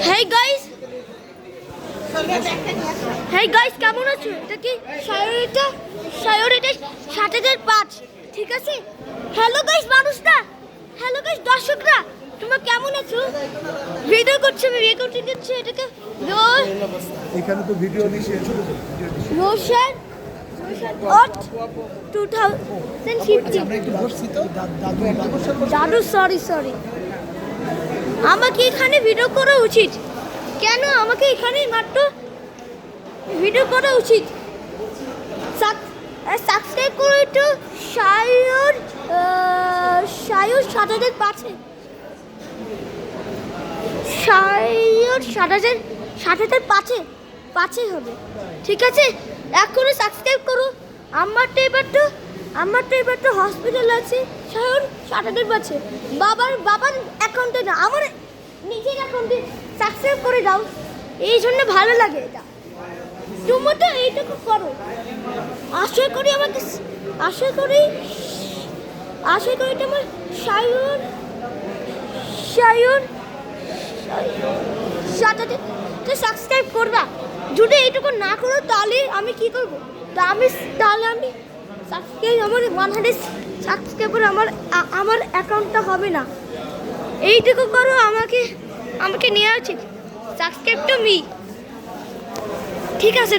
Hey guys, hey guys, কেমন আছো? এটা কি সায়রিটা ৭০০৫, ঠিক আছে? হ্যালো গাইস মানুষরা, হ্যালো গাইস দর্শকরা, তোমরা কেমন আছো? ভিডিও করছি, আমি রেকর্ডিং করছি এটাকে। এখানে তো ভিডিও নিছে রোশন 2050 আমরা একটু বসছি তো দাদু, সরি আমাকে এখানে ভিডিও করা উচিত কেন? আমাকে এখানে মাত্র ভিডিও করা উচিত। সাবস্ক্রাইব করো একটু। সায়র ৭০০৫, সায়র ৭০০৫ হবে, ঠিক আছে? এখনো সাবস্ক্রাইব করো। আমার তো এবার তো হসপিটাল আছে। সায়র ৭০০৫ বাবার অ্যাকাউন্টে না, আমার নিজের অ্যাকাউন্টে সাবস্ক্রাইব করে দাও। এই জন্য ভালো লাগে এটা। তোমরা তো এইটুকু করো। আশা করি তোমার সায়র ৭০০৫ সাবস্ক্রাইব করবা। যদি এইটুকু না করো তাহলে আমি কি করবো? আমি সাবস্ক্রাইব, আমার 100 সাবস্ক্রাইবার আমার অ্যাকাউন্টটা হবে না। এইটুকু করো, আমাকে নেওয়া উচিত। সাবস্ক্রাইব টু মি, ঠিক আছে?